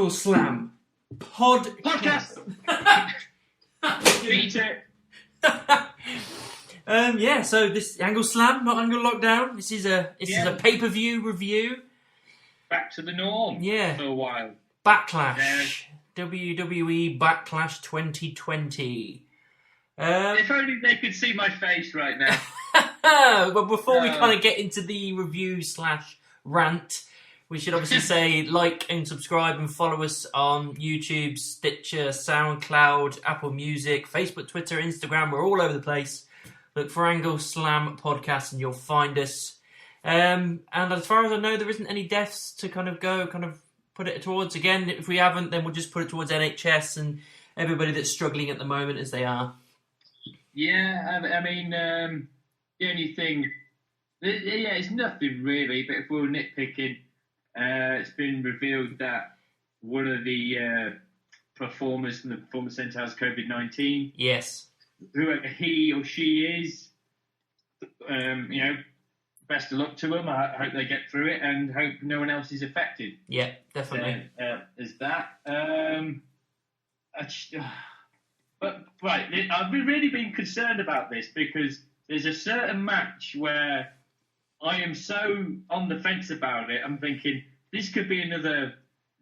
Angle Slam Podcast. Beat it. Yeah, so this Angle Slam, not Angle Lockdown. This is a pay-per-view review. Back to the norm. Yeah. For a while. Backlash. WWE Backlash 2020. If only they could see my face right now. Well, before we kind of get into the review / rant, we should obviously say like and subscribe and follow us on YouTube, Stitcher, SoundCloud, Apple Music, Facebook, Twitter, Instagram. We're all over the place. Look for Angle Slam Podcast and you'll find us. And as far as I know, there isn't any deaths to kind of put it towards. Again, if we haven't, then we'll just put it towards NHS and everybody that's struggling at the moment as they are. Yeah, I mean, the only thing... Yeah, it's nothing really, but if we were nitpicking, it's been revealed that one of the performers from the Performance Centre has COVID-19. Yes. Whoever he or she is, best of luck to them. I hope they get through it and hope no one else is affected. Yeah, definitely. Is that. But right, I've really been concerned about this because there's a certain match where I am so on the fence about it. I'm thinking this could be another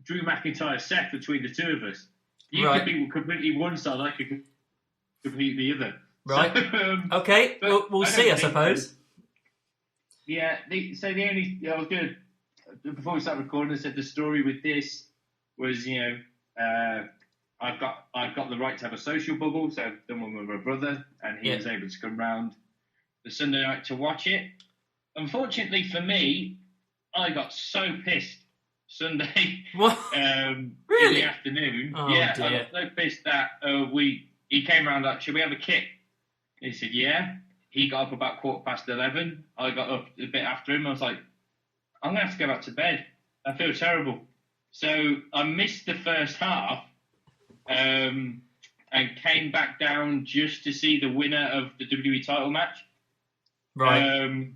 Drew McIntyre set between the two of us. You could be completely one side, I could completely the other. Right. So, okay. We'll see, I suppose. Yeah. I was good. Before we started recording, I said the story with this was, I've got the right to have a social bubble, so I've done one with my brother, and he was able to come round the Sunday night to watch it. Unfortunately for me, I got so pissed Sunday in the afternoon. Oh, dear. I got so pissed that he came round like, should we have a kick? He said, yeah. He got up about 11:15. I got up a bit after him. I was like, I'm going to have to go back to bed. I feel terrible. So I missed the first half and came back down just to see the winner of the WWE title match. Right.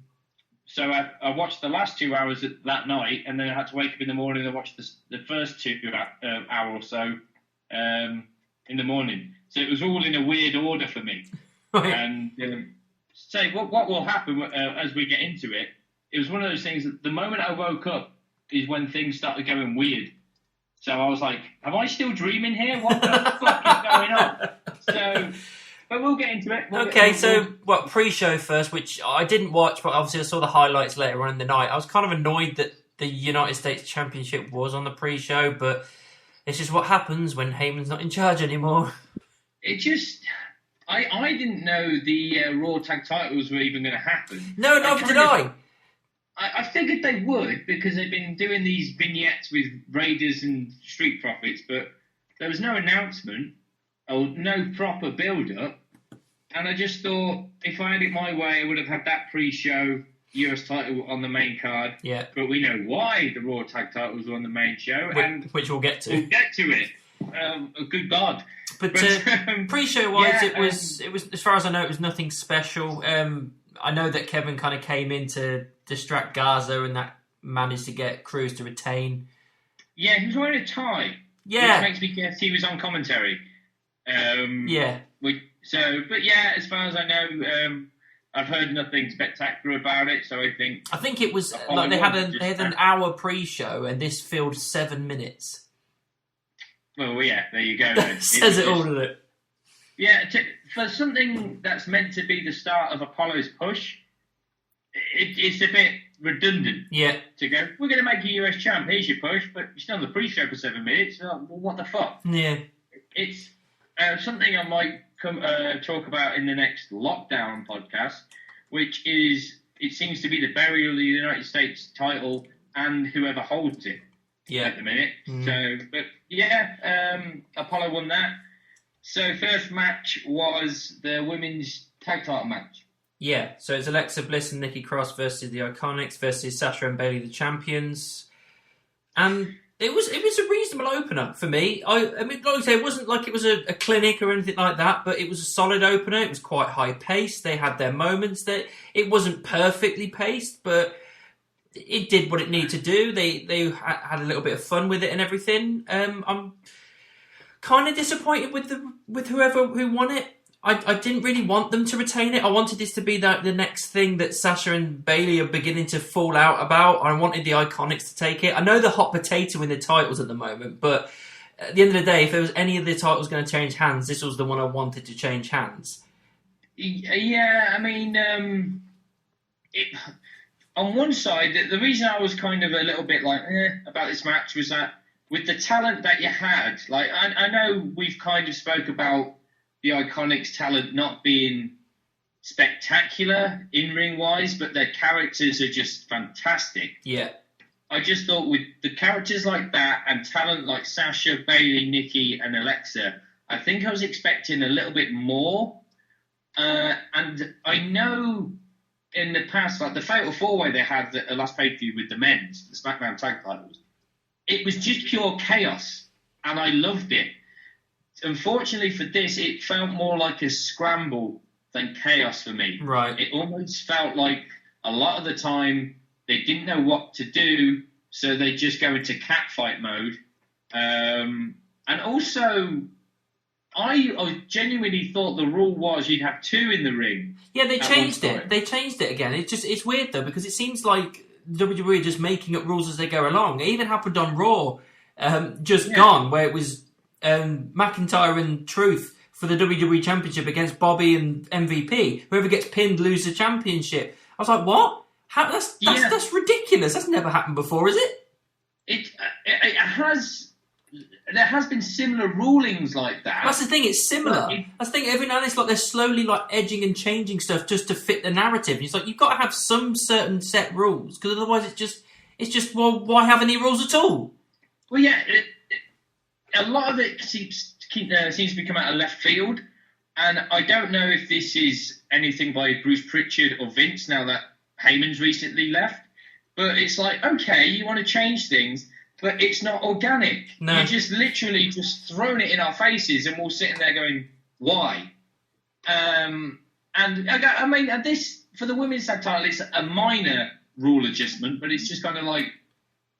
So I watched the last 2 hours that night, and then I had to wake up in the morning and watch the first 2 hour or so in the morning. So it was all in a weird order for me. Right. And so what will happen as we get into it, it was one of those things that the moment I woke up is when things started going weird. So I was like, am I still dreaming here? What the fuck is going on? So... But we'll get into it. Pre-show first, which I didn't watch, but obviously I saw the highlights later on in the night. I was kind of annoyed that the United States Championship was on the pre-show, but it's just what happens when Heyman's not in charge anymore. It just... I didn't know the Raw Tag Titles were even going to happen. No, neither did I. I figured they would, because they've been doing these vignettes with Raiders and Street Profits, but there was no announcement. Oh, no proper build-up. And I just thought, if I had it my way, I would have had that pre-show US title on the main card. Yeah. But we know why the Raw Tag titles were on the main show. Which we'll get to. We'll get to it. Good God. But pre-show-wise, it was, as far as I know, it was nothing special. I know that Kevin kind of came in to distract Garza, and that managed to get Cruz to retain. Yeah, he was wearing a tie. Yeah. Which makes me guess he was on commentary. Yeah. But as far as I know, I've heard nothing spectacular about it. So I think it was like they had an hour pre-show, and this filled 7 minutes. Well, yeah, there you go. Says it all, doesn't it? Yeah, for something that's meant to be the start of Apollo's push, it's a bit redundant. Yeah. To go, we're going to make you US champ. Here's your push, but you're still on the pre-show for 7 minutes. Well, what the fuck? Yeah. It's something I might talk about in the next lockdown podcast, which is it seems to be the burial of the United States title and whoever holds it at the minute. So, but Apollo won that. So first match was the women's tag title match. Yeah, so it's Alexa Bliss and Nikki Cross versus the Iconics versus Sasha and Bayley, the champions. And it was a reasonable opener for me. I mean, like I say, it wasn't like it was a clinic or anything like that, but it was a solid opener. It was quite high paced. They had their moments. That it wasn't perfectly paced, but it did what it needed to do. They had a little bit of fun with it and everything. I'm kind of disappointed with who won it. I didn't really want them to retain it. I wanted this to be the next thing that Sasha and Bayley are beginning to fall out about. I wanted the Iconics to take it. I know the hot potato in the titles at the moment, but at the end of the day, if there was any of the titles going to change hands, this was the one I wanted to change hands. Yeah, I mean, on one side, the reason I was kind of a little bit like about this match was that with the talent that you had, like I know we've kind of spoke about the Iconics' talent not being spectacular in-ring wise, but their characters are just fantastic. Yeah. I just thought with the characters like that and talent like Sasha, Bayley, Nikki, and Alexa, I think I was expecting a little bit more. And I know in the past, like the Fatal 4-Way they had the last pay-per-view with the men's, the SmackDown tag titles, it was just pure chaos, and I loved it. Unfortunately for this, it felt more like a scramble than chaos for me. Right. It almost felt like a lot of the time they didn't know what to do, so they just go into catfight mode. And also, I genuinely thought the rule was you'd have two in the ring. Yeah, they changed it. They changed it again. It's weird though, because it seems like WWE are just making up rules as they go along. It even happened on Raw, gone, where it was McIntyre and Truth for the WWE Championship against Bobby and MVP. Whoever gets pinned loses the championship. I was like, what? That's ridiculous. That's never happened before, is it? It has. There has been similar rulings like that. That's the thing. It's similar. That's the thing. Every now and then, it's like they're slowly like edging and changing stuff just to fit the narrative. It's like you've got to have some certain set rules, because otherwise, it's just well, why have any rules at all? Well, yeah. A lot of it seems to be coming out of left field, and I don't know if this is anything by Bruce Pritchard or Vince now that Heyman's recently left, but it's like, okay, you want to change things, but it's not organic. No. You're just literally just throwing it in our faces, and we're sitting there going, why? And I mean, this, for the women's tag title, it's a minor rule adjustment, but it's just kind of like,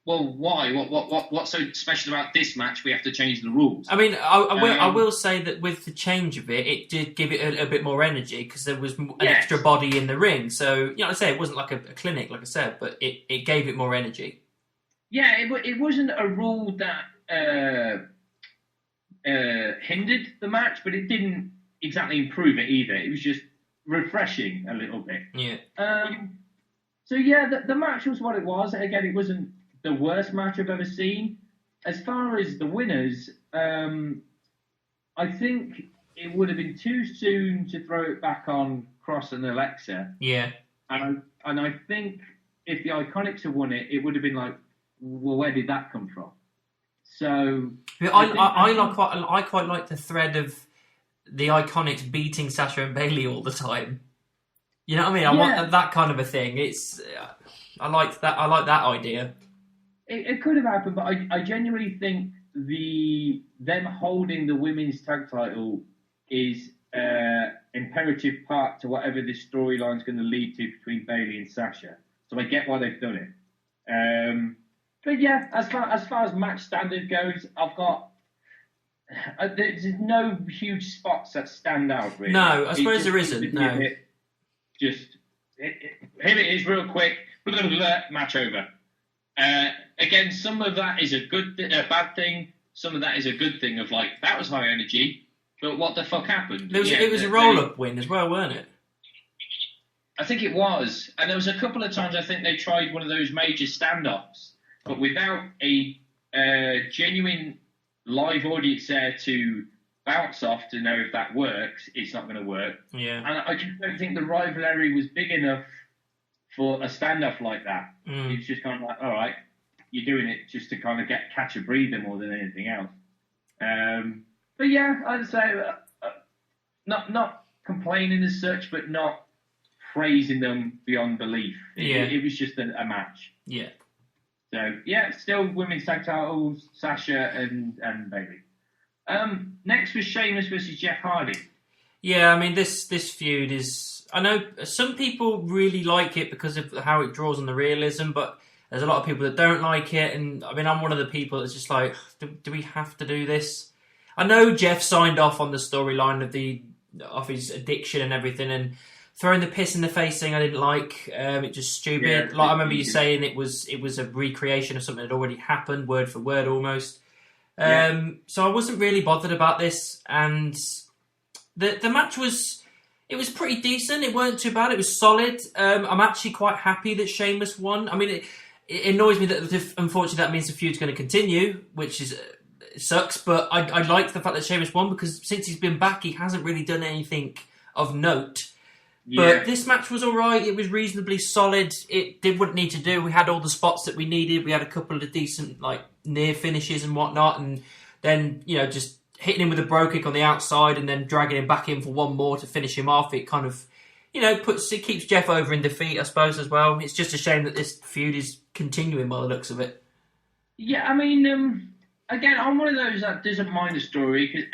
well, why? What's so special about this match? We have to change the rules. I mean, I will say that with the change of it did give it a bit more energy, because there was an extra body in the ring. So, like I say, it wasn't like a clinic, like I said, but it gave it more energy. Yeah, it wasn't a rule that hindered the match, but it didn't exactly improve it either. It was just refreshing a little bit. Yeah. So, yeah, the match was what it was. Again, it wasn't the worst match I've ever seen. As far as the winners, I think it would have been too soon to throw it back on Cross and Alexa. Yeah. And I think if the Iconics had won it, it would have been like, well, where did that come from? So I quite like the thread of the Iconics beating Sasha and Bayley all the time. You know what I mean? I want that kind of a thing. I like that idea. It could have happened, but I genuinely think them holding the women's tag title is imperative part to whatever this storyline is going to lead to between Bayley and Sasha. So I get why they've done it. But yeah, as far as match standard goes, I've got there's no huge spots that stand out. Really. No, I suppose there isn't. No, here it is, real quick. Blah, blah, blah, match over. Again, some of that is a bad thing. Some of that is a good thing. Of like, that was high energy, but what the fuck happened? It was a roll-up win as well, weren't it? I think it was, and there was a couple of times I think they tried one of those major stand-ups, but without a genuine live audience there to bounce off to know if that works, it's not going to work. Yeah. And I just don't think the rivalry was big enough for a stand-off like that. It's just kind of like, all right, you're doing it just to kind of catch a breather more than anything else. But yeah, I'd say not complaining as such, but not praising them beyond belief. It was just a match. Yeah. So yeah, still women's tag titles, Sasha and Bayley. Next was Sheamus versus Jeff Hardy. Yeah, I mean this feud is. I know some people really like it because of how it draws on the realism, but There's a lot of people that don't like it, and I mean, I'm one of the people that's just like, do we have to do this? I know Jeff signed off on the storyline of his addiction and everything, and throwing the piss in the face thing I didn't like. It's just stupid. Yeah, like I remember you saying it was a recreation of something that had already happened, word for word almost. So I wasn't really bothered about this, and the match was pretty decent. It weren't too bad. It was solid. I'm actually quite happy that Sheamus won. I mean, it annoys me that unfortunately that means the feud's going to continue, which is it sucks. But I like the fact that Sheamus won because since he's been back, he hasn't really done anything of note. Yeah. But this match was all right. It was reasonably solid. It did what it needed to do. We had all the spots that we needed. We had a couple of decent near finishes and whatnot, and then just hitting him with a bro kick on the outside and then dragging him back in for one more to finish him off. It kind of keeps Jeff over in defeat, I suppose, as well. It's just a shame that this feud is continuing by the looks of it. Yeah, I mean, again, I'm one of those that doesn't mind the story because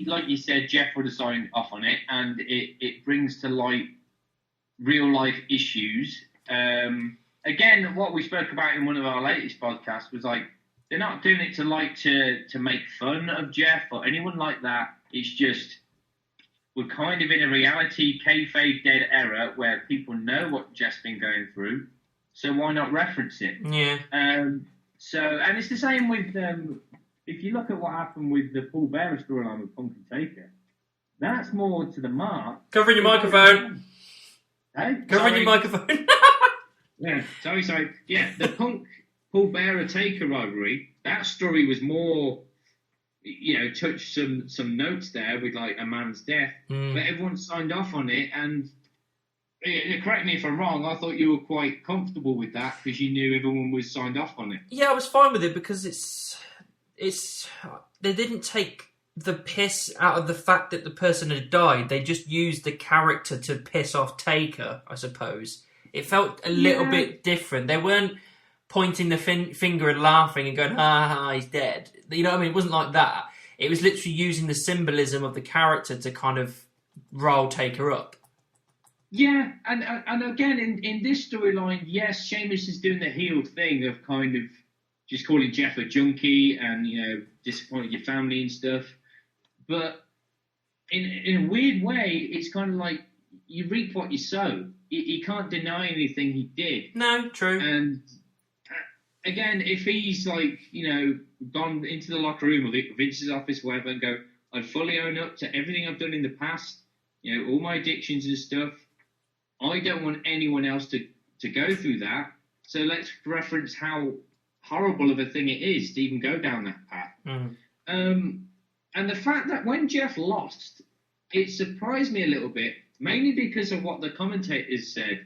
like you said, Jeff would have signed off on it, and it brings to light real life issues. Again, what we spoke about in one of our latest podcasts was they're not doing it to make fun of Jeff or anyone like that. It's just we're kind of in a reality kayfabe dead era where people know what Jeff's been going through, so why not reference it? Yeah. And it's the same with if you look at what happened with the Paul Bearer storyline with Punk and Taker, that's more to the mark. Covering your microphone. Hey? Covering your microphone. Yeah, sorry. Yeah, the Punk Paul Bearer Taker rivalry, that story was more, touched some notes there with a man's death, but everyone signed off on it, and correct me if I'm wrong, I thought you were quite comfortable with that because you knew everyone was signed off on it. Yeah, I was fine with it because it's they didn't take the piss out of the fact that the person had died. They just used the character to piss off Taker, I suppose. It felt a little bit different. They weren't pointing the finger and laughing and going, ha, he's dead. You know what I mean? It wasn't like that. It was literally using the symbolism of the character to kind of rile Taker up. Yeah, and again, in this storyline, yes, Sheamus is doing the heel thing of kind of just calling Jeff a junkie and, disappointing your family and stuff. But in a weird way, it's kind of like you reap what you sow. You can't deny anything he did. No, true. And again, if he's gone into the locker room or Vince's office, whatever, and go, I fully own up to everything I've done in the past, all my addictions and stuff. I don't want anyone else to go through that. So let's reference how horrible of a thing it is to even go down that path. And the fact that when Jeff lost, it surprised me a little bit, mainly because of what the commentators said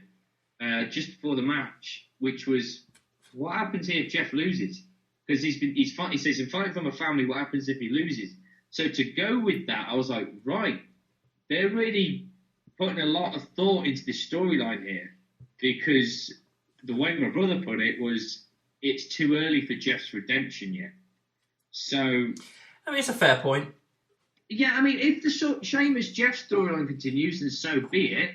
just before the match, which was, what happens here if Jeff loses? Because he says, in fighting from a family, what happens if he loses? So to go with that, I was like, right, they're really putting a lot of thought into this storyline here, because the way my brother put it was, it's too early for Jeff's redemption yet. So, I mean, it's a fair point. Yeah, I mean, if the Sheamus Jeff storyline continues, then so be it.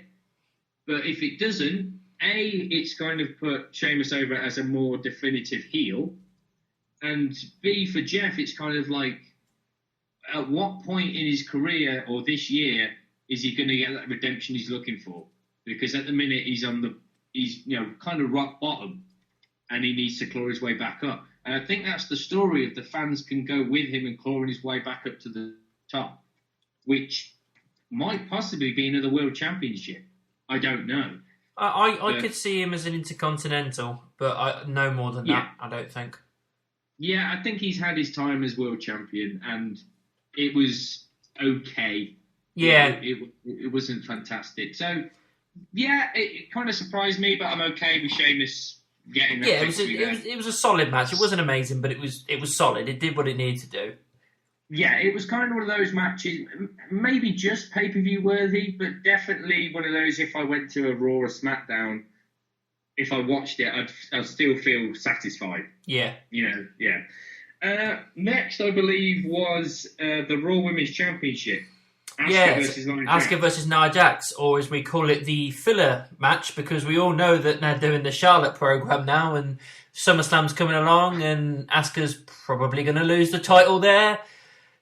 But if it doesn't, it's kind of put Sheamus over as a more definitive heel. And B, for Jeff, it's kind of like, at what point in his career or this year is he going to get that redemption he's looking for? Because at the minute he's kind of rock bottom, and he needs to claw his way back up. And I think that's the story of the fans can go with him and clawing his way back up to the top, which might possibly be another world championship. I don't know. I could see him as an intercontinental, but no more than that, I don't think. Yeah, I think he's had his time as world champion, and it was okay. Yeah. It wasn't fantastic. So, yeah, it kind of surprised me, but I'm okay with Sheamus getting that victory. It was a solid match. It wasn't amazing, but it was solid. It did what it needed to do. Yeah, it was kind of one of those matches, maybe just pay-per-view worthy, but definitely one of those, if I went to a Raw or SmackDown, if I watched it, I'd still feel satisfied. Yeah. Next, I believe, was the Raw Women's Championship. Asuka versus Nia Jax, or as we call it, the filler match, because we all know that they're doing the Charlotte program now, and SummerSlam's coming along, and Asuka's probably going to lose the title there.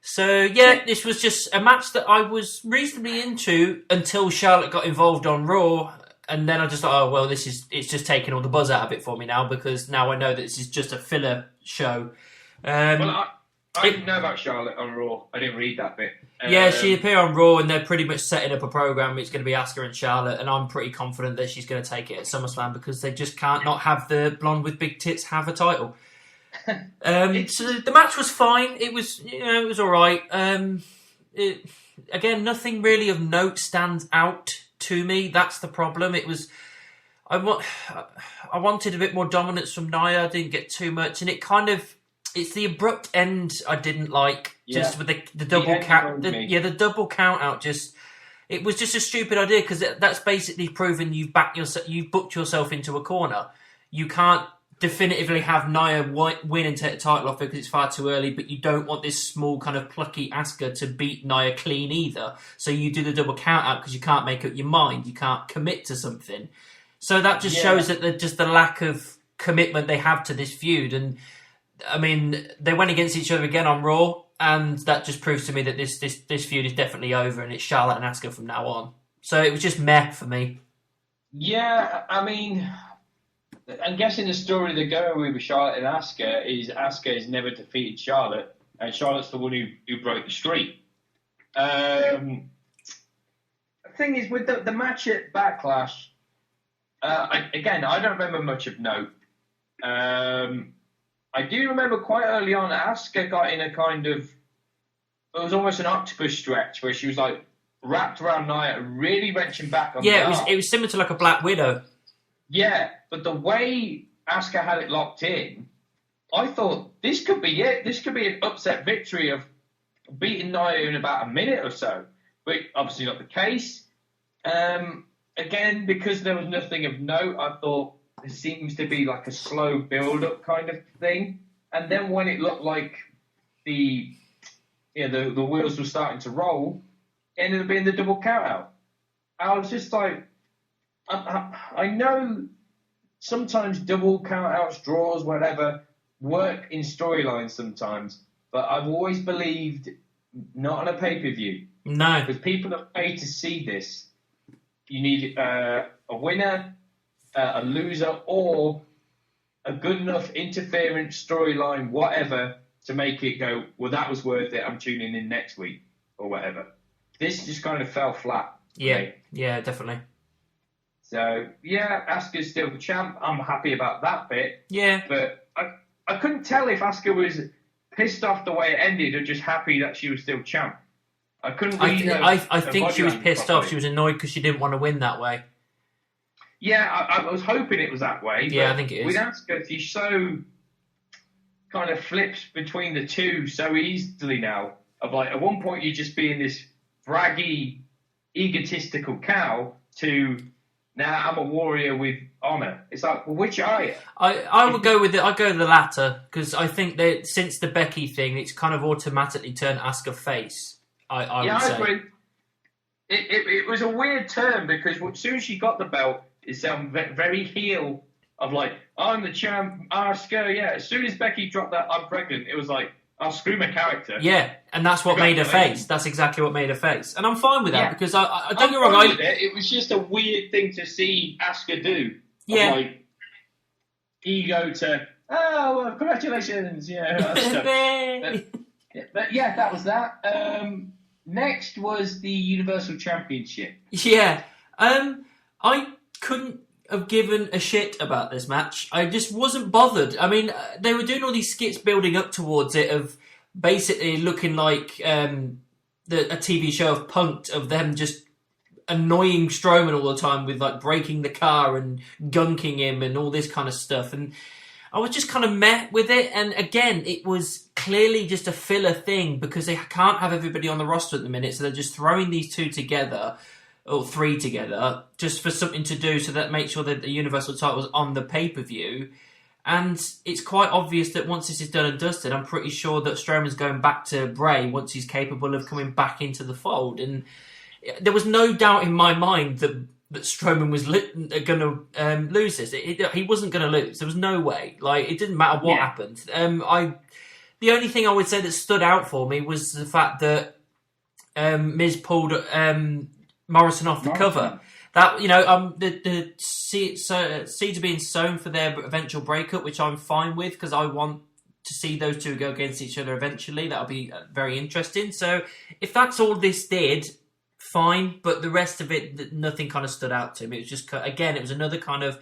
So, yeah, this was just a match that I was reasonably into until Charlotte got involved on Raw. And then I just thought, oh, well, it's just taking all the buzz out of it for me now, because now I know that this is just a filler show. Well, I didn't know about Charlotte on Raw. I didn't read that bit. Yeah, she appeared on Raw, and they're pretty much setting up a program. It's going to be Asuka and Charlotte, and I'm pretty confident that she's going to take it at SummerSlam, because they just can't not have the blonde with big tits have a title. So the match was fine. It was, it was all right. Again, nothing really of note stands out to me. That's the problem. It was, I wanted a bit more dominance from Nia. I didn't get too much, and it's the abrupt end I didn't like. Yeah. Just with the double count. The double count out. It was just a stupid idea, because that's basically proving you've booked yourself into a corner. You can't definitively have Nia win and take the title off because it's far too early, but you don't want this small kind of plucky Asuka to beat Nia clean either. So you do the double count out because you can't make up your mind. You can't commit to something. So that just shows that the lack of commitment they have to this feud. And I mean, they went against each other again on Raw, and that just proves to me that this feud is definitely over, and it's Charlotte and Asuka from now on. So it was just meh for me. Yeah, I mean, I'm guessing the story they're going with Charlotte and Asuka is never defeated Charlotte, and Charlotte's the one who broke the streak. The thing is, with the match at Backlash, I don't remember much of note. I do remember quite early on, Asuka got in a kind of, it was almost an octopus stretch where she was like wrapped around Nia, really wrenching back on it was similar to like a Black Widow. Yeah, but the way Asuka had it locked in, I thought this could be it. This could be an upset victory of beating Nia in about a minute or so, but obviously not the case. Again, because there was nothing of note, I thought, it seems to be like a slow build-up kind of thing. And then when it looked like the wheels were starting to roll, it ended up being the double count-out. I was just like, I know sometimes double count-outs, draws, whatever, work in storylines sometimes, but I've always believed not on a pay-per-view. No. Because people have paid to see this. You need a winner, a loser, or a good enough interference storyline, whatever, to make it go, well, that was worth it, I'm tuning in next week, or whatever. This just kind of fell flat. Yeah, yeah, definitely. So, yeah, Asuka's still the champ. I'm happy about that bit. Yeah. But I couldn't tell if Asuka was pissed off the way it ended or just happy that she was still champ. I couldn't read I think she was pissed off. She was annoyed because she didn't want to win that way. Yeah, I was hoping it was that way. Yeah, I think it is. With Asuka, she so kind of flips between the two so easily now. Of like, at one point you're just being this braggy, egotistical cow to now I'm a warrior with honor. It's like, well, which are you? I would go with it. I go with the latter because I think that since the Becky thing, it's kind of automatically turned Asuka face. I would say. Agree. It was a weird turn because as soon as she got the belt, it sounded very heel of like, I'm the champ, Asuka, yeah. As soon as Becky dropped that, I'm pregnant, it was like, I'll screw my character. Yeah, and that's what made her face. That's exactly what made her face. And I'm fine with that because I don't get wrong. It was just a weird thing to see Asuka do. Yeah. Like, ego to, oh, well, congratulations, But yeah, that was that. Next was the Universal Championship. Yeah. I couldn't have given a shit about this match. I just wasn't bothered. I mean, they were doing all these skits building up towards it of basically looking like a TV show of Punk'd, of them just annoying Strowman all the time with like breaking the car and gunking him and all this kind of stuff. And I was just kind of meh with it. And again, it was clearly just a filler thing because they can't have everybody on the roster at the minute. So they're just throwing these two together, or three together, just for something to do so that makes sure that the Universal title is on the pay-per-view. And it's quite obvious that once this is done and dusted, I'm pretty sure that Strowman's going back to Bray once he's capable of coming back into the fold. And there was no doubt in my mind that that Strowman was going to lose this. He wasn't going to lose. There was no way. Like, it didn't matter what happened. The only thing I would say that stood out for me was the fact that Miz pulled Morrison off the cover. That, the seeds are being sown for their eventual breakup, which I'm fine with because I want to see those two go against each other eventually. That'll be very interesting. So if that's all this did, fine. But the rest of it, nothing kind of stood out to me. It was just, again, it was another kind of,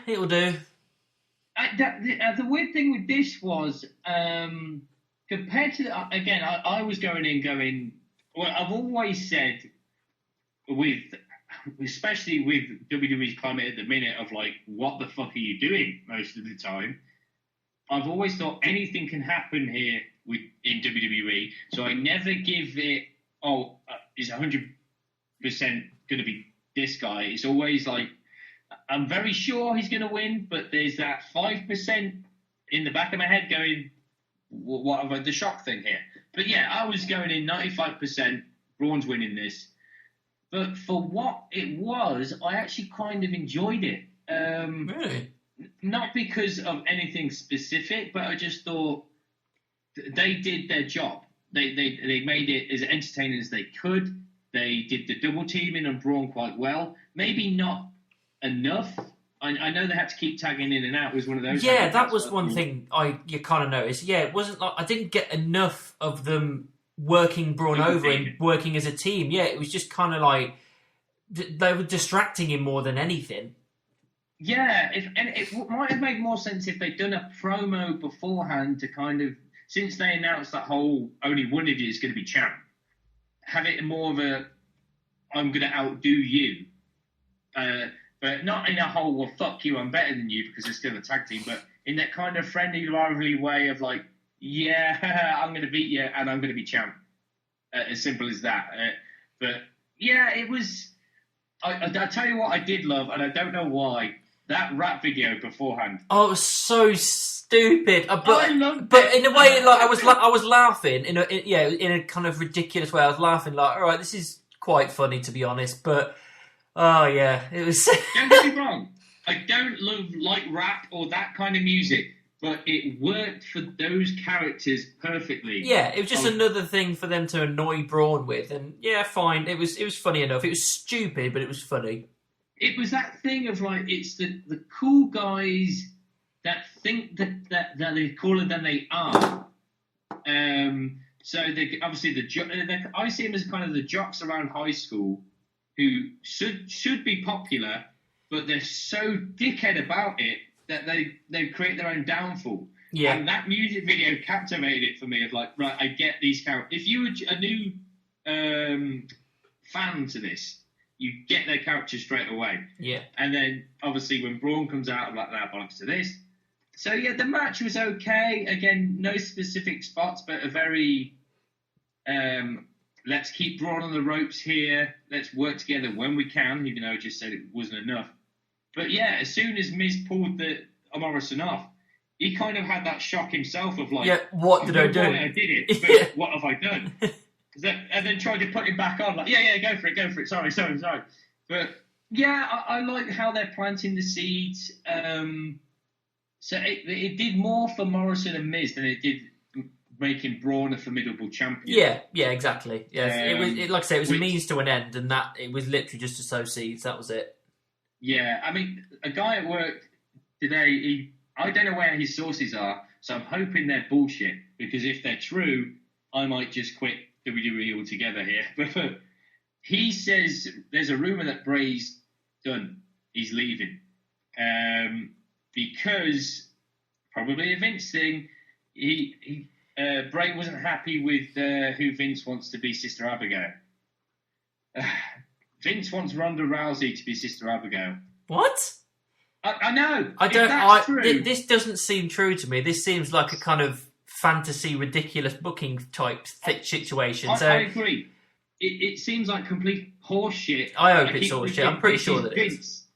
it'll do. The weird thing with this was, compared to, again, I was going, well, I've always said especially with WWE's climate at the minute of like, what the fuck are you doing most of the time? I've always thought anything can happen here in WWE, so I never give it, is 100% going to be this guy. It's always like, I'm very sure he's going to win, but there's that 5% in the back of my head going, what about the shock thing here? But yeah, I was going in 95%, Braun's winning this. But for what it was, I actually kind of enjoyed it. Really? Not because of anything specific, but I just thought they did their job. They made it as entertaining as they could. They did the double teaming on Braun quite well. Maybe not enough. I know they had to keep tagging in and out. It was one of those. Yeah, that was one thing you kind of noticed. Yeah, it wasn't like I didn't get enough of them working Braun over and working as a team. Yeah, it was just kind of like they were distracting him more than anything. Yeah, it might have made more sense if they'd done a promo beforehand to kind of, since they announced that whole only one of you is going to be champ, have it more of a, I'm going to outdo you. But not in a whole, well, fuck you, I'm better than you because it's still a tag team, but in that kind of friendly, rivalry way of like, yeah, I'm going to beat you and I'm going to be champ. As simple as that. But yeah, it was, I tell you what I did love, and I don't know why, that rap video beforehand. Oh, it was so stupid. I loved but it. in a way, like I was laughing in a kind of ridiculous way. I was laughing like, all right, this is quite funny to be honest. But oh yeah, it was. Don't get me wrong. I don't like rap or that kind of music, but it worked for those characters perfectly. Yeah, it was just another thing for them to annoy Braun with, and yeah, fine. It was funny enough. It was stupid, but it was funny. It was that thing of like, it's the cool guys that think that they're cooler than they are. So they obviously I see them as kind of the jocks around high school who should be popular, but they're so dickhead about it that they create their own downfall. Yeah. And that music video captivated it for me of like, right, I get these characters. If you were a new fan to this, you get their characters straight away. Yeah. And then, obviously, when Braun comes out, I'm like, that bollocks to this. So, yeah, the match was okay. Again, no specific spots, but a very, let's keep Braun on the ropes here. Let's work together when we can, even though I just said it wasn't enough. But, yeah, as soon as Miz pulled the Morrison off, he kind of had that shock himself of like, yeah, what did I do? I did it, but what have I done? And then tried to put him back on, like, yeah, go for it. Sorry. But yeah, I like how they're planting the seeds. So it did more for Morrison and Miz than it did making Braun a formidable champion. Yeah, exactly. Yes, it was. Like I say, it was a means to an end, and that it was literally just to sow seeds. That was it. Yeah, I mean, a guy at work today, I don't know where his sources are, so I'm hoping they're bullshit, because if they're true, I might just quit WWE altogether here. But he says there's a rumor that Bray's done. He's leaving. Because, probably a Vince thing, Bray wasn't happy with who Vince wants to be Sister Abigail. Vince wants Ronda Rousey to be Sister Abigail. What? I know. I don't. This doesn't seem true to me. This seems like a kind of fantasy, ridiculous booking type situation. I agree. It seems like complete horseshit. I hope it's horseshit. I'm pretty sure that it is.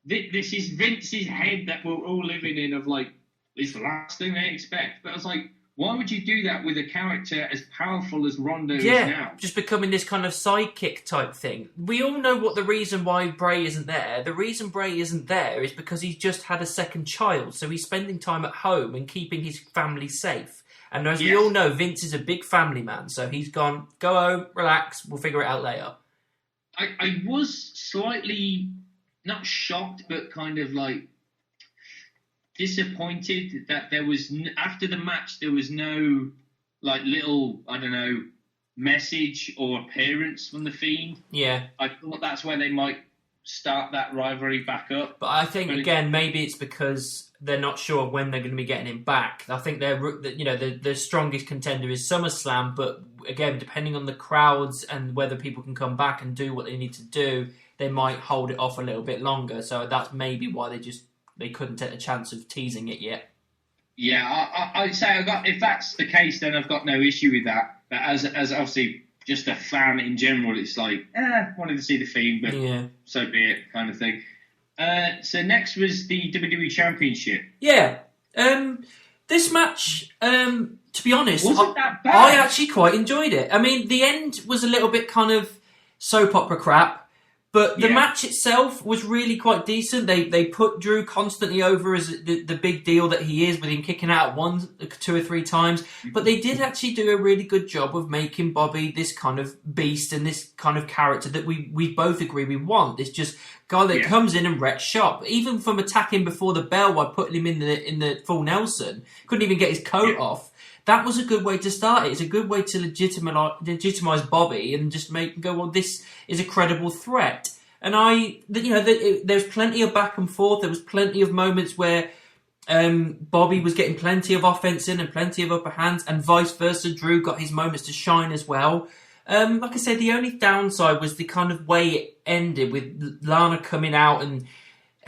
This is Vince's head that we're all living in of like, it's the last thing they expect. But I was like, Why would you do that with a character as powerful as Ronda is now? Just becoming this kind of sidekick type thing. We all know what the reason why Bray isn't there. The reason Bray isn't there is because he's just had a second child, so he's spending time at home and keeping his family safe. And as we all know, Vince is a big family man, so he's gone, go home, relax, we'll figure it out later. I was slightly, not shocked, but kind of like disappointed that there was, after the match, there was no like little, I don't know, message or appearance from The Fiend. Yeah. I thought that's where they might start that rivalry back up. But I think, again, maybe it's because they're not sure when they're going to be getting him back. I think the strongest contender is SummerSlam, but again, depending on the crowds and whether people can come back and do what they need to do, they might hold it off a little bit longer. So that's maybe why they couldn't take the chance of teasing it yet. Yeah, I'd say if that's the case, then I've got no issue with that. But as obviously just a fan in general, it's like, wanted to see The Fiend, but so be it, kind of thing. So next was the WWE Championship. Yeah. This match, to be honest, wasn't that bad. I actually quite enjoyed it. I mean, the end was a little bit kind of soap opera crap, but the match itself was really quite decent. They put Drew constantly over as the big deal that he is, with him kicking out 2 or 3 times. But they did actually do a really good job of making Bobby this kind of beast and this kind of character that we both agree we want. This just guy that comes in and wrecks shop. Even from attacking before the bell by putting him in the full Nelson, couldn't even get his coat off. That was a good way to start it. It's a good way to legitimize Bobby and just make him go, well, this is a credible threat. And there's plenty of back and forth. There was plenty of moments where Bobby was getting plenty of offense in and plenty of upper hands, and vice versa. Drew got his moments to shine as well. Like I said, the only downside was the kind of way it ended, with Lana coming out and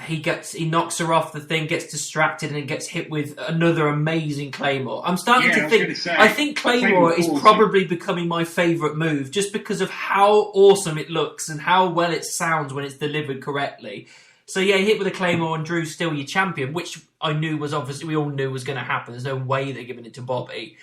he knocks her off the thing, gets distracted, and gets hit with another amazing Claymore. I'm starting to think, I think Claymore is probably becoming my favourite move, just because of how awesome it looks and how well it sounds when it's delivered correctly. So yeah, hit with a Claymore and Drew's still your champion, which I knew was obviously, we all knew was going to happen. There's no way they're giving it to Bobby.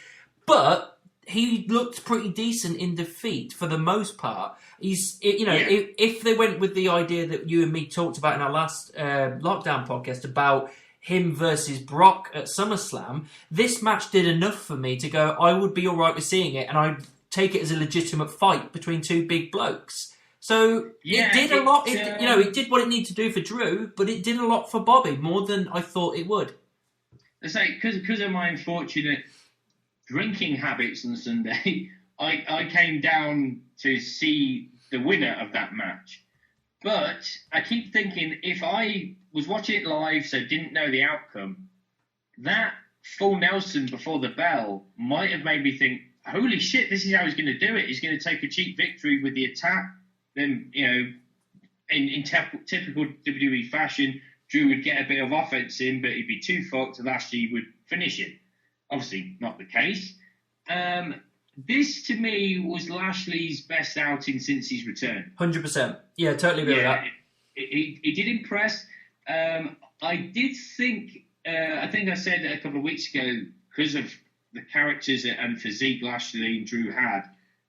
But he looked pretty decent in defeat for the most part. If they went with the idea that you and me talked about in our last lockdown podcast about him versus Brock at SummerSlam, this match did enough for me to go, I would be all right with seeing it, and I'd take it as a legitimate fight between 2 big blokes. So it did a lot. It did what it needed to do for Drew, but it did a lot for Bobby, more than I thought it would. It's like, because of my unfortunate drinking habits on Sunday, I came down to see the winner of that match. But I keep thinking, if I was watching it live, so didn't know the outcome, that full Nelson before the bell might have made me think, holy shit, this is how he's going to do it. He's going to take a cheap victory with the attack. Then, in typical WWE fashion, Drew would get a bit of offense in, but he'd be too fucked and Lashley would finish it. Obviously, not the case. This, to me, was Lashley's best outing since his return. 100%. Yeah, totally agree with that. He did impress. I did think, I think I said a couple of weeks ago, because of the characters and physique Lashley and Drew had,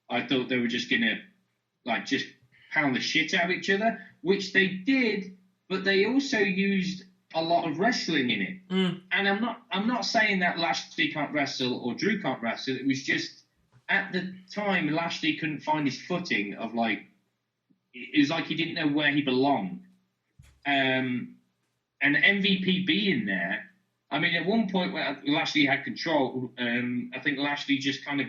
I thought they were just going to, just pound the shit out of each other, which they did, but they also used a lot of wrestling in it. And I'm not saying that Lashley can't wrestle or Drew can't wrestle. It was just, at the time, Lashley couldn't find his footing of it was like he didn't know where he belonged. And MVP being there, I mean, at one point where Lashley had control, I think Lashley just kind of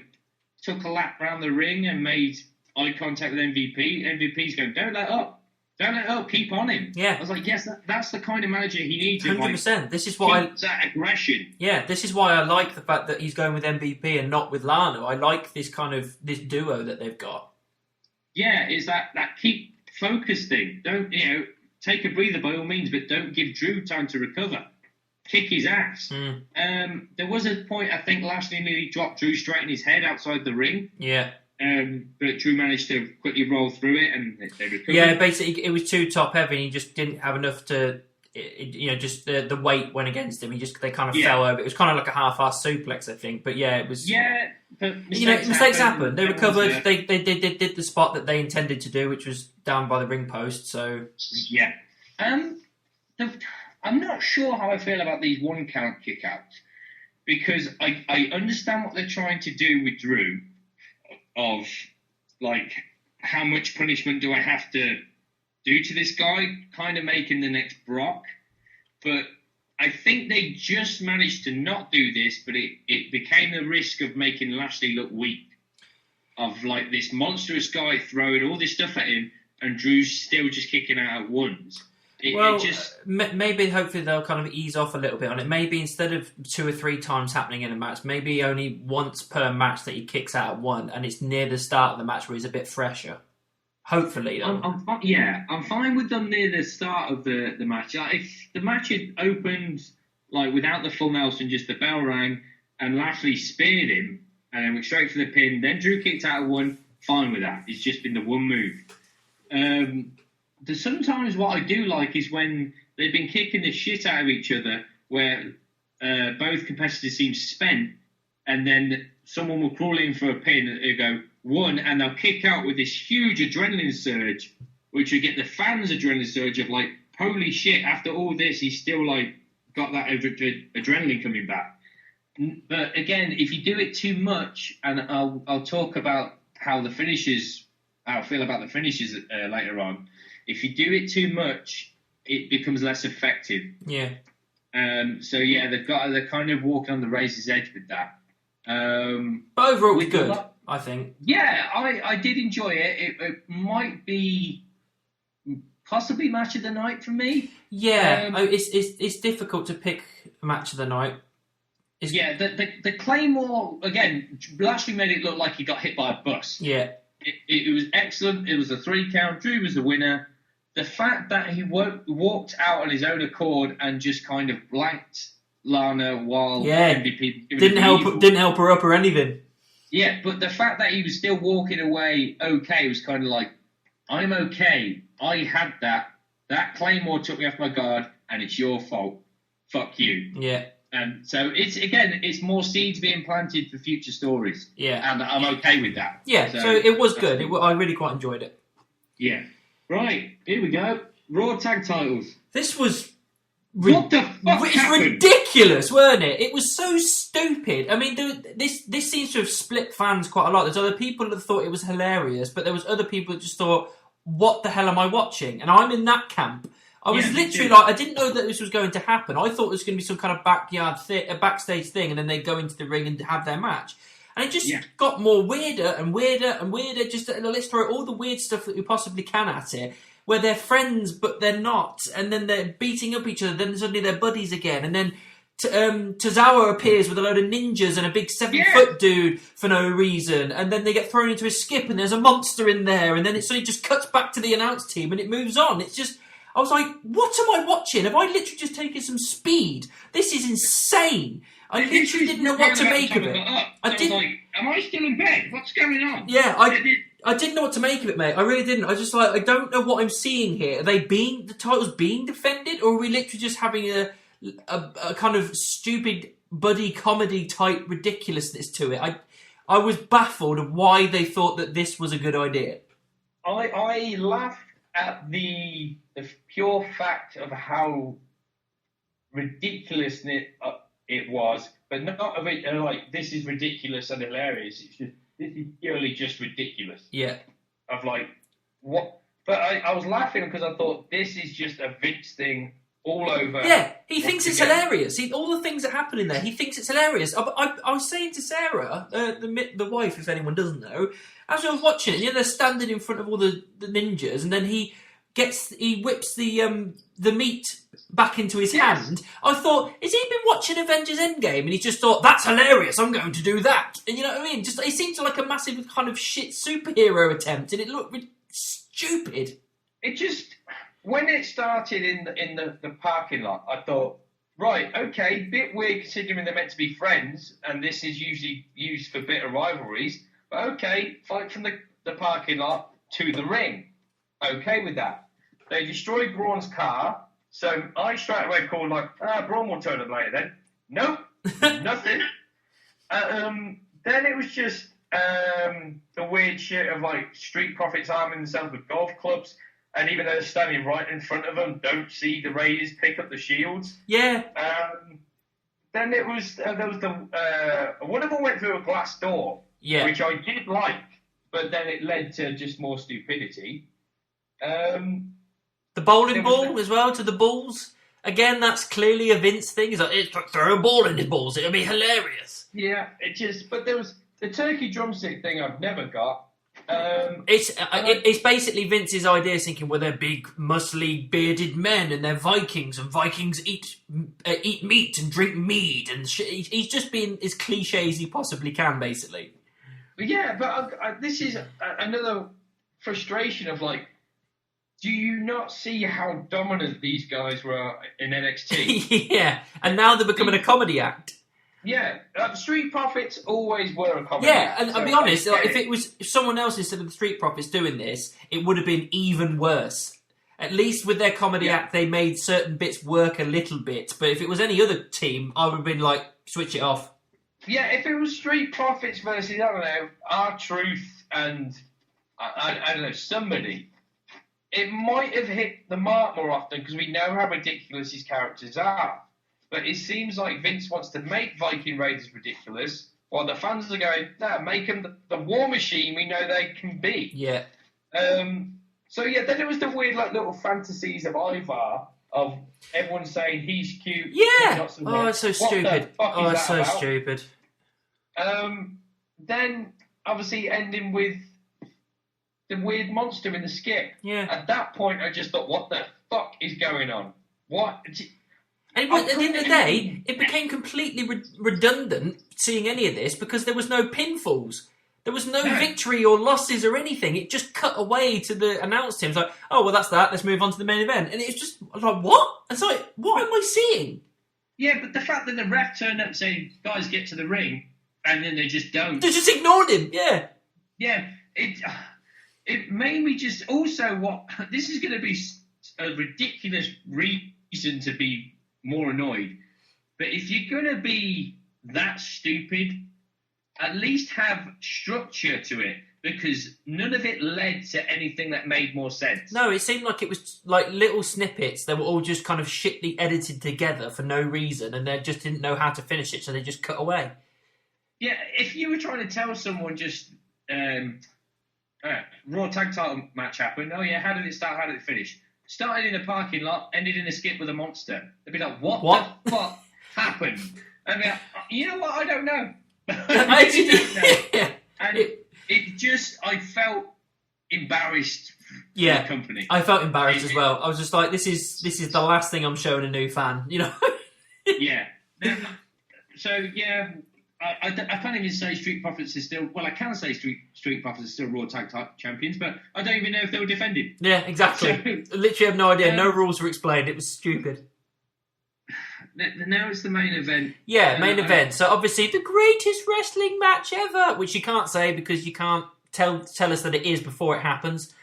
took a lap around the ring and made eye contact with MVP. MVP's going, don't let up. Don't let up. Keep on him. Yeah. I was like, yes, that's the kind of manager he needs. 100%. This is why that aggression. Yeah, this is why I like the fact that he's going with MVP and not with Lana. I like this duo that they've got. Yeah, is that keep focus thing. Don't, take a breather by all means, but don't give Drew time to recover. Kick his ass. There was a point, I think Lashley nearly dropped Drew straight in his head outside the ring. Yeah. But Drew managed to quickly roll through it and they recovered. Yeah, basically it was too top heavy and he just didn't have enough to just the weight went against him. They kind of Yeah. fell over. It was kind of like a half-assed suplex, I think. But yeah, it was. Yeah, but Mistakes happen. They recovered. They did the spot that they intended to do, which was down by the ring post. So yeah. I'm not sure how I feel about these 1 count kickouts, because I understand what they're trying to do with Drew, of like, how much punishment do I have to do to this guy, kind of making the next Brock. But I think they just managed to not do this, but it became the risk of making Lashley look weak. Of like this monstrous guy throwing all this stuff at him, and Drew's still just kicking out at ones. Maybe hopefully they'll kind of ease off a little bit on it. Maybe instead of 2 or 3 times happening in a match, maybe only once per match that he kicks out at one, and it's near the start of the match where he's a bit fresher. Hopefully, though. I'm fine with them near the start of the match. If the match had opened like without the full Nelson, just the bell rang, and Lashley speared him, and then went straight for the pin, then Drew kicked out at one, fine with that. It's just been the one move. Sometimes what I do like is when they've been kicking the shit out of each other, where both competitors seem spent, and then someone will crawl in for a pin, and they'll go, 1, and they'll kick out with this huge adrenaline surge, which will get the fans' adrenaline surge of like, holy shit, after all this, he's still like got that adrenaline coming back. But again, if you do it too much, and I'll talk about how I feel about the finishes later on. If you do it too much, it becomes less effective. Yeah. So yeah, they're kind of walking on the razor's edge with that. But overall, it's good. I think. Yeah, I did enjoy it. It might be possibly match of the night for me. Yeah, it's difficult to pick a match of the night. The Claymore, again, Lashley made it look like he got hit by a bus. Yeah. It was excellent. It was a 3 count. Drew was the winner. The fact that he walked out on his own accord and just kind of blanked Lana while MVP didn't help her up or anything. Yeah, but the fact that he was still walking away okay was kind of like, I'm okay. I had that. That Claymore took me off my guard, and it's your fault. Fuck you. Yeah. And so it's more seeds being planted for future stories. Yeah. And I'm okay with that. Yeah, so it was good. I really quite enjoyed it. Yeah. Right, here we go. Raw tag titles. This was... What the fuck happened? Ridiculous, weren't it? It was so stupid. I mean, this seems to have split fans quite a lot. There's other people that thought it was hilarious, but there was other people that just thought, what the hell am I watching? And I'm in that camp. I was literally like, I didn't know that this was going to happen. I thought it was going to be some kind of backstage thing, and then they'd go into the ring and have their match. And it just got more weirder and weirder and weirder. Just let's throw all the weird stuff that we possibly can at it, where they're friends but they're not, and then they're beating up each other. Then suddenly they're buddies again, and then Tozawa appears with a load of ninjas and a big 7-foot dude for no reason, and then they get thrown into a skip, and there's a monster in there, and then it suddenly just cuts back to the announce team, and it moves on. It's just. I was like, what am I watching? Have I literally just taken some speed? This is insane. I literally didn't know what to make of it. I was like, am I still in bed? What's going on? Yeah, I didn't know what to make of it, mate. I really didn't. I just I don't know what I'm seeing here. Are the titles being defended, or are we literally just having a kind of stupid buddy comedy type ridiculousness to it? I was baffled of why they thought that this was a good idea. I laughed at the pure fact of how ridiculous it was, but not of it like, this is ridiculous and hilarious. It's just, this is purely just ridiculous. Yeah. Of like, what? But I was laughing because I thought, this is just a Vince thing all over. Yeah, he thinks it's hilarious. All the things that happen in there, he thinks it's hilarious. I was saying to Sarah, the wife, if anyone doesn't know, as I was watching it, they're standing in front of all the ninjas, and then he whips the meat back into his hand. I thought, has he been watching Avengers Endgame and he just thought, that's hilarious, I'm going to do that? And you know what I mean? Just it seemed like a massive kind of shit superhero attempt, and it looked stupid. It just, when it started in the parking lot, I thought, right, okay, bit weird considering they're meant to be friends, and this is usually used for bitter rivalries, but okay, fight from the parking lot to the ring. Okay with that. They destroyed Braun's car, So I straight away called Braun will turn up later then. Nope, nothing. Then it was just the weird shit of Street Profits arming themselves with golf clubs, and even though they're standing right in front of them, don't see the Raiders pick up the shields. Yeah. Then there was one of them went through a glass door, which I did like, but then it led to just more stupidity. The bowling ball as well to the balls. Again, that's clearly a Vince thing. He's like, throw a ball in the balls. It'll be hilarious. Yeah, but there was the turkey drumstick thing I've never got. It's basically Vince's idea, thinking, well, they're big, muscly, bearded men, and they're Vikings, and Vikings eat meat and drink mead, and he's just being as cliche as he possibly can, basically. Yeah, but this is another frustration of do you not see how dominant these guys were in NXT? Yeah, and now they're becoming a comedy act. Yeah, Street Profits always were a comedy act. Yeah, and I'll be honest, if someone else instead of the Street Profits doing this, it would have been even worse. At least with their comedy act, they made certain bits work a little bit. But if it was any other team, I would have been like, switch it off. Yeah, if it was Street Profits versus, I don't know, R-Truth and, I don't know, somebody, it might have hit the mark more often because we know how ridiculous his characters are. But it seems like Vince wants to make Viking Raiders ridiculous, while the fans are going, no, make them the war machine we know they can be. Yeah. Then it was the weird little fantasies of Ivar, of everyone saying he's cute. Yeah. He's It's so stupid. It's so stupid. Then, obviously, ending with the weird monster in the skip. Yeah. At that point, I just thought, what the fuck is going on? What? And at the end of the day, it became completely redundant seeing any of this because there was no pinfalls. There was no victory or losses or anything. It just cut away to the announce team. It's like, oh, well, that's that. Let's move on to the main event. And it's just like, what? It's like, what am I seeing? Yeah, but the fact that the ref turned up saying, guys, get to the ring, and then they just don't. They just ignored him, yeah. Yeah, it made me just also this is going to be a ridiculous reason to be more annoyed. But if you're going to be that stupid, at least have structure to it, because none of it led to anything that made more sense. No, it seemed like it was like little snippets. They were all just kind of shitly edited together for no reason, and they just didn't know how to finish it, so they just cut away. Yeah, if you were trying to tell someone just Raw tag title match happened, oh yeah, how did it start, how did it finish? Started in a parking lot, ended in a skip with a monster. They'd be like, what? The fuck happened? I mean, you know what? I don't know. I really don't know. And it just, I felt embarrassed for the company. I felt embarrassed as well. I was just like, this is the last thing I'm showing a new fan, you know? Yeah. So, yeah, I can't even say Street Profits is still... Well, I can say Street Profits is still Raw Tag Champions, but I don't even know if they were defended. Yeah, exactly. I literally have no idea. No rules were explained. It was stupid. Now it's the main event. Yeah, main event. So, obviously, the greatest wrestling match ever, which you can't say because you can't tell us that it is before it happens.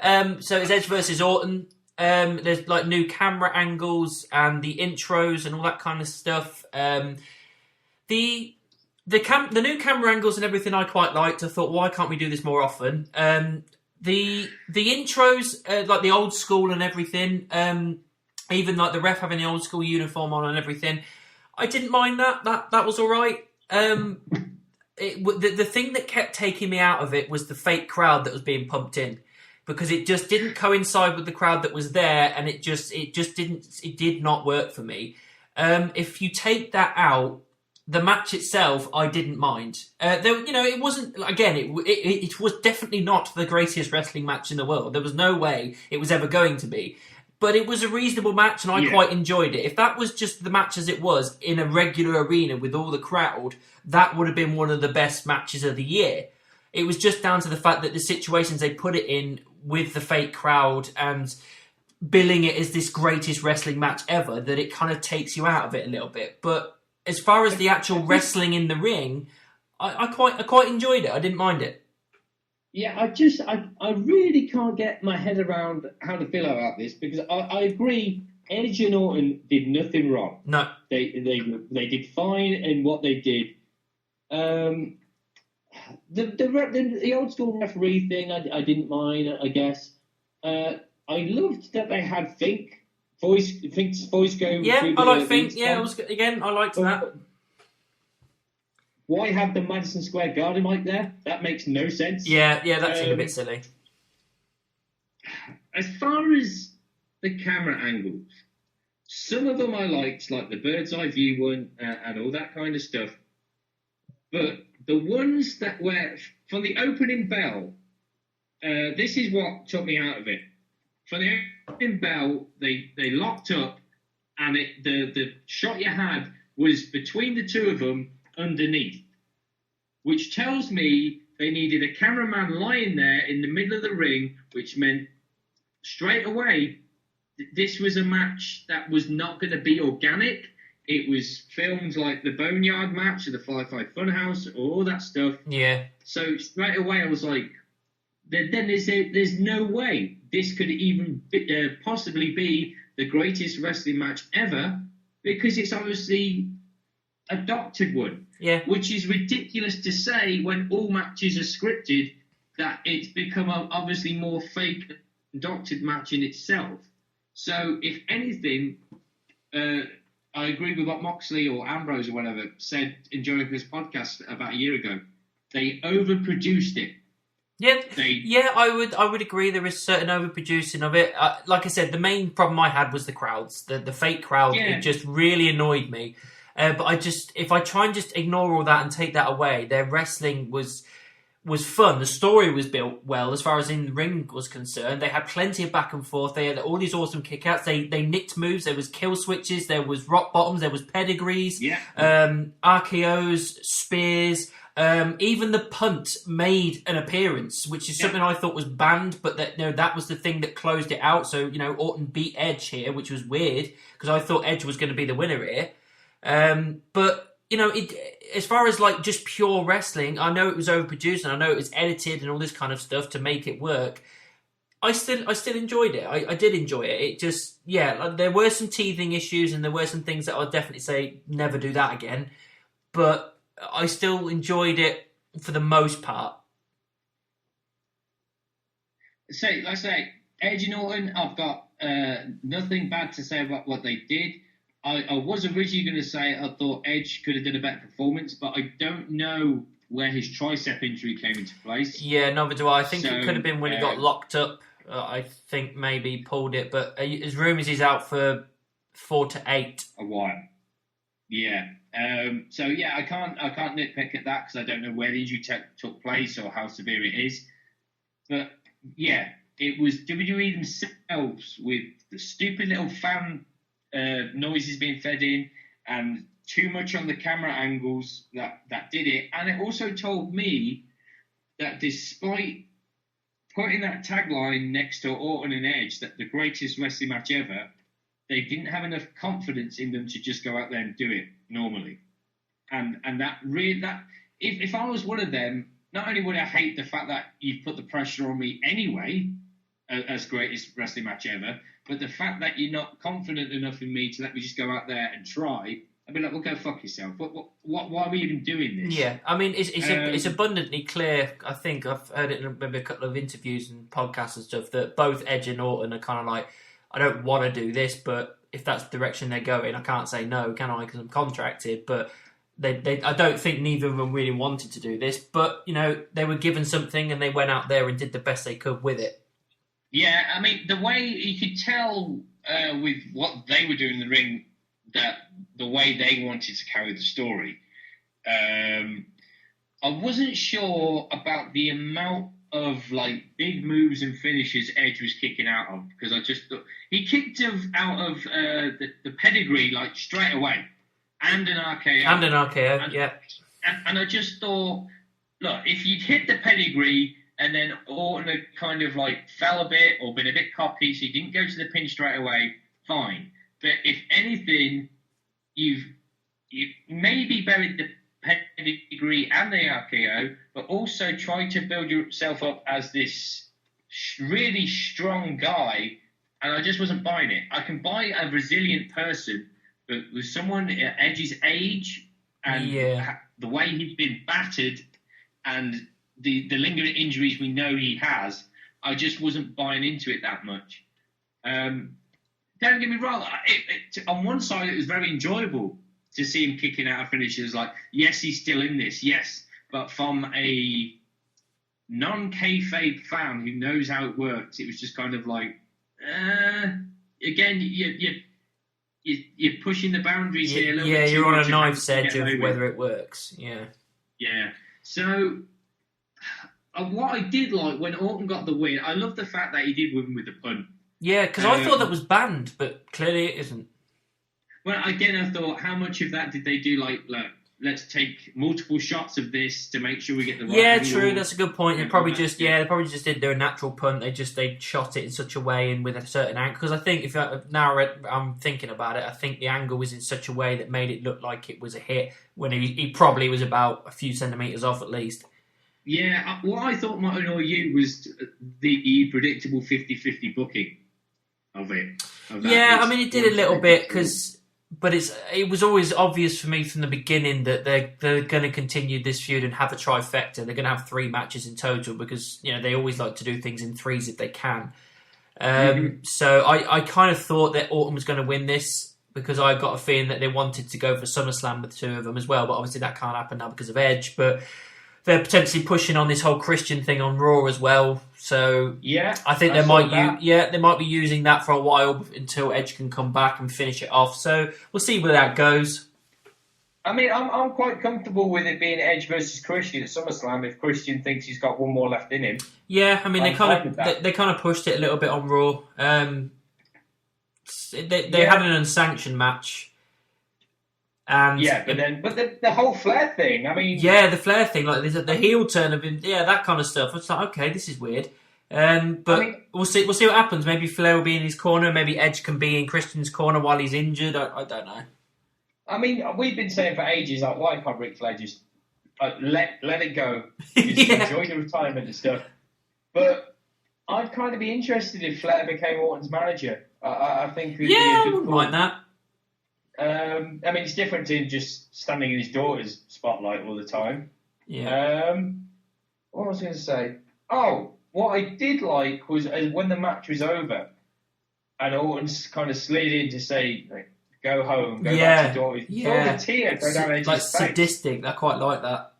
So, it's Edge versus Orton. There's, new camera angles and the intros and all that kind of stuff. The new camera angles and everything I quite liked. I thought, why can't we do this more often? The intros, the old school and everything, even the ref having the old school uniform on and everything, I didn't mind that. That was all right. The thing that kept taking me out of it was the fake crowd that was being pumped in, because it just didn't coincide with the crowd that was there, and it did not work for me. If you take that out, the match itself, I didn't mind. It wasn't, again, it was definitely not the greatest wrestling match in the world. There was no way it was ever going to be. But it was a reasonable match, and I quite enjoyed it. If that was just the match as it was, in a regular arena with all the crowd, that would have been one of the best matches of the year. It was just down to the fact that the situations they put it in with the fake crowd and billing it as this greatest wrestling match ever, that it kind of takes you out of it a little bit. But as far as the actual wrestling in the ring, I quite enjoyed it. I didn't mind it. Yeah, I really can't get my head around how to feel about this, because I agree Edge and Orton did nothing wrong. No. They did fine in what they did. The old school referee thing, I didn't mind, I guess. I loved that they had Fink's voice go. Yeah, I like Fink. Yeah, I liked that. Why have the Madison Square Garden mic there? That makes no sense. Yeah, that seemed a bit silly. As far as the camera angles, some of them I liked, like the bird's eye view one and all that kind of stuff. But the ones that were from the opening bell, this is what took me out of it. For the opening bell, they locked up, and the shot you had was between the two of them underneath, which tells me they needed a cameraman lying there in the middle of the ring, which meant straight away this was a match that was not going to be organic. It was filmed like the Boneyard match or the Firefly Funhouse, all that stuff. Yeah. So straight away I was like, then there's no way this could even possibly be the greatest wrestling match ever, because it's obviously a doctored one. Yeah. Which is ridiculous to say when all matches are scripted, that it's become obviously more fake doctored match in itself. So if anything, I agree with what Moxley or Ambrose or whatever said in Jericho's podcast about a year ago. They overproduced it. Yeah, I would agree. There is certain overproducing of it. Like I said, the main problem I had was the crowds, the fake crowd. Yeah. It just really annoyed me. But if I try and just ignore all that and take that away, their wrestling was fun. The story was built well as far as in the ring was concerned. They had plenty of back and forth. They had all these awesome kickouts. They nicked moves. There was kill switches. There was rock bottoms. There was pedigrees. Yeah. RKOs, spears. Even the punt made an appearance, which is something I thought was banned, but that was the thing that closed it out. So, Orton beat Edge here, which was weird because I thought Edge was going to be the winner here. But as far as like just pure wrestling, I know it was overproduced and I know it was edited and all this kind of stuff to make it work. I still enjoyed it. I did enjoy it. It just, there were some teething issues and there were some things that I'd definitely say never do that again. But I still enjoyed it for the most part. So, like I say, Edge and Orton, I've got nothing bad to say about what they did. I was originally going to say I thought Edge could have done a better performance, but I don't know where his tricep injury came into place. Yeah, neither do I. I think it could have been when he got locked up. I think maybe he pulled it, but there's rumours he's out for 4 to 8. A while. Yeah. I can't nitpick at that because I don't know where the injury took place or how severe it is. But yeah, it was WWE themselves with the stupid little fan noises being fed in and too much on the camera angles that did it. And it also told me that despite putting that tagline next to Orton and Edge, that the greatest wrestling match ever, they didn't have enough confidence in them to just go out there and do it normally. And that really, if I was one of them, not only would I hate the fact that you've put the pressure on me anyway, as greatest wrestling match ever, but the fact that you're not confident enough in me to let me just go out there and try, I'd be like, well, go fuck yourself. Why are we even doing this? Yeah, I mean, it's abundantly clear. I think I've heard it in maybe a couple of interviews and podcasts and stuff that both Edge and Orton are kind of like, I don't want to do this, but if that's the direction they're going, I can't say no, can I? Because I'm contracted. But I don't think neither of them really wanted to do this. But, they were given something and they went out there and did the best they could with it. Yeah, I mean, the way you could tell with what they were doing in the ring, that the way they wanted to carry the story. I wasn't sure about the amount of big moves and finishes Edge was kicking out of, because I just thought he kicked out of the pedigree straight away, and an RKO. Yeah. And I just thought, look, if you'd hit the pedigree and then Orton had kind of fell a bit or been a bit cocky, so he didn't go to the pin straight away, fine. But if anything, you've maybe buried the pedigree and the RKO, but also tried to build yourself up as this really strong guy and I just wasn't buying it. I can buy a resilient person, but with someone at Edge's age and the way he's been battered and the lingering injuries we know he has, I just wasn't buying into it that much. Don't get me wrong. On one side, it was very enjoyable to see him kicking out of finishers. Like, yes, he's still in this, yes. But from a non-kayfabe fan who knows how it works, it was just kind of like, again, you're pushing the boundaries here a little bit. Yeah, you're on a knife's edge of whether it works. Yeah. Yeah. So, what I did like when Orton got the win, I love the fact that he did win with the punt. Yeah, because I thought that was banned, but clearly it isn't. Well, again, I thought, how much of that did they do? Like let's take multiple shots of this to make sure we get the right angle. True. That's a good point. They probably just didn't do a natural punt. They shot it in such a way and with a certain angle. Because I think I'm thinking about it, I think the angle was in such a way that made it look like it was a hit when he probably was about a few centimeters off at least. Yeah, what I thought might annoy you was the predictable 50-50 booking of it. I mean, it did a little bit but it was always obvious for me from the beginning that they're going to continue this feud and have a trifecta. They're going to have 3 matches in total because they always like to do things in 3s if they can. So I kind of thought that Orton was going to win this because I got a feeling that they wanted to go for SummerSlam with 2 of them as well. But obviously that can't happen now because of Edge. But they're potentially pushing on this whole Christian thing on Raw as well. So I think they might be using that for a while until Edge can come back and finish it off. So we'll see where that goes. I mean, I'm quite comfortable with it being Edge versus Christian at SummerSlam if Christian thinks he's got one more left in him. Yeah, I mean they kind of pushed it a little bit on Raw. They had an unsanctioned match. And but the whole Flair thing, I mean... Yeah, the Flair thing, like the heel turn of him, that kind of stuff. It's like, okay, this is weird. We'll see what happens. Maybe Flair will be in his corner, maybe Edge can be in Christian's corner while he's injured. I don't know. I mean, we've been saying for ages, like, why can't Ric Flair just let it go? Just enjoy the retirement and stuff. But I'd kind of be interested if Flair became Orton's manager. I think it would be a good I wouldn't mind that. I mean, it's different to just standing in his daughter's spotlight all the time. Yeah. What was I going to say? Oh, what I did like was when the match was over, and Orton kind of slid in to say, like, "Go home, go back to your daughter." Yeah. All the tear go down Edge's like face. sadistic. I quite like that.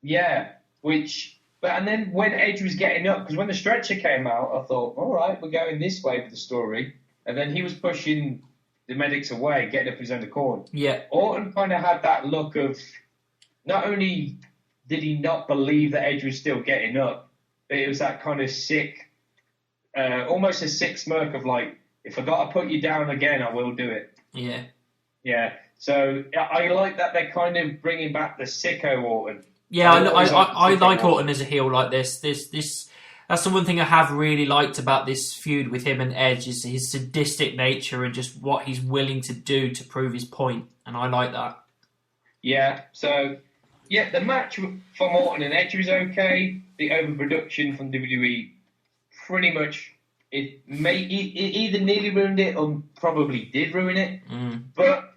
Yeah, and then when Edge was getting up, because when the stretcher came out, I thought, all right, we're going this way with the story, and then he was pushing the medics away, getting up his own accord. Yeah. Orton kind of had that look of, not only did he not believe that Edge was still getting up, but it was that kind of sick, almost a sick smirk of like, if I got to put you down again, I will do it. Yeah. Yeah. So I like that they're kind of bringing back the sicko Orton. Yeah, I like Orton as a heel like this. That's the one thing I have really liked about this feud with him and Edge is his sadistic nature and just what he's willing to do to prove his point, and I like that. Yeah, so, the match from Orton and Edge was okay. The overproduction from WWE pretty much, it either nearly ruined it or probably did ruin it. But,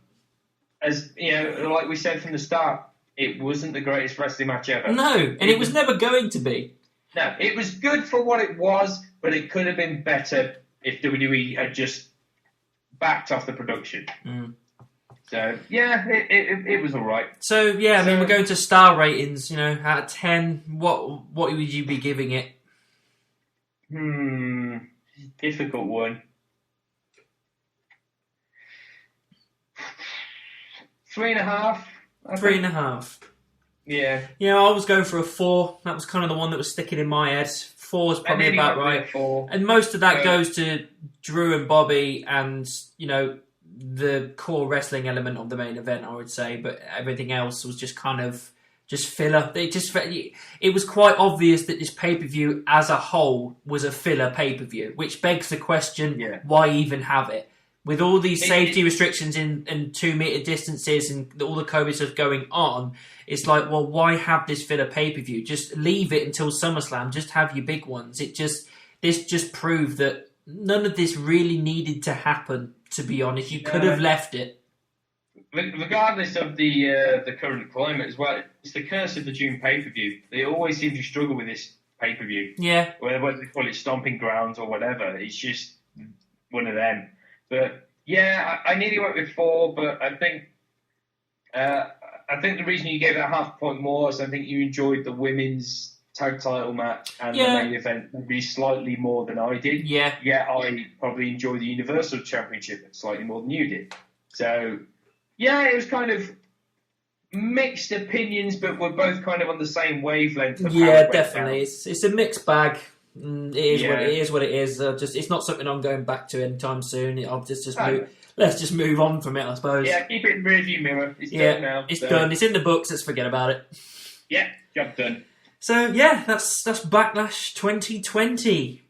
as like we said from the start, it wasn't the greatest wrestling match ever. No, and it was never going to be. No, it was good for what it was, but it could have been better if WWE had just backed off the production. So, it was all right. So, I mean, we're going to star ratings, out of 10. What would you be giving it? Difficult one. 3.5. 3.5. Yeah. I was going for a 4. That was kind of the one that was sticking in my head. 4 is probably about right. 4. And most of that goes to Drew and Bobby and, the core wrestling element of the main event, I would say. But everything else was just kind of just filler. It was quite obvious that this pay-per-view as a whole was a filler pay-per-view, which begs the question, why even have it? With all these safety restrictions and 2-meter distances and all the COVID stuff going on, it's like, well, why have this filler pay-per-view? Just leave it until SummerSlam. Just have your big ones. This just proved that none of this really needed to happen. To be honest, you could have left it. Regardless of the current climate as well, it's the curse of the June pay-per-view. They always seem to struggle with this pay-per-view. Yeah. Whether they call it stomping grounds or whatever, it's just one of them. But yeah, I nearly went with 4, but I think the reason you gave it a half point more is I think you enjoyed the women's tag title match and the main event maybe slightly more than I did. Yeah. Yeah, I probably enjoyed the Universal Championship slightly more than you did. So, yeah, it was kind of mixed opinions, but we're both kind of on the same wavelength. Yeah, definitely. It's a mixed bag. It is what it is. It's not something I'm going back to anytime soon. I'll let's just move on from it, I suppose. Yeah, keep it in rearview mirror. It's done now. It's done. It's in the books. Let's forget about it. Yeah, job done. So yeah, that's Backlash 2020.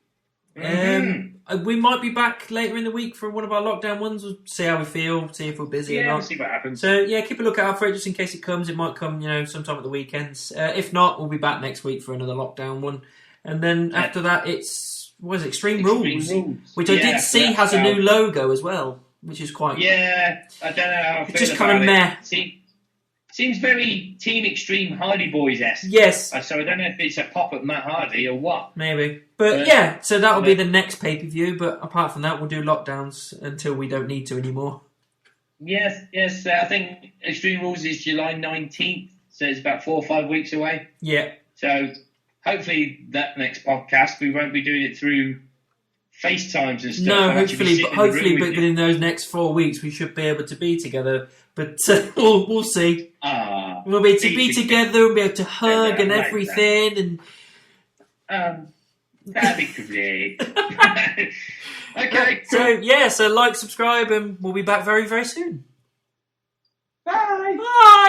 We might be back later in the week for one of our lockdown ones. We'll see how we feel, see if we're busy or not. We'll see what happens. So yeah, keep a lookout for it just in case it comes. It might come, sometime at the weekends. If not, we'll be back next week for another lockdown one. And then after that, it's Extreme Rules, which I did see has a new logo as well, which is quite. Yeah, I don't know how I feel. It's just kind of meh. Seems very Team Extreme Hardy Boys-esque. Yes. So I don't know if it's a pop at Matt Hardy or what. Maybe. But yeah, so that'll be the next pay-per-view. But apart from that, we'll do lockdowns until we don't need to anymore. Yes. I think Extreme Rules is July 19th. So it's about 4 or 5 weeks away. Yeah. So hopefully that next podcast, we won't be doing it through FaceTimes and stuff. No, hopefully, but within those next 4 weeks, we should be able to be together. But we'll see. We'll be able to be together and be able to hug and everything. That'd be great. Okay. So like, subscribe, and we'll be back very, very soon. Bye. Bye.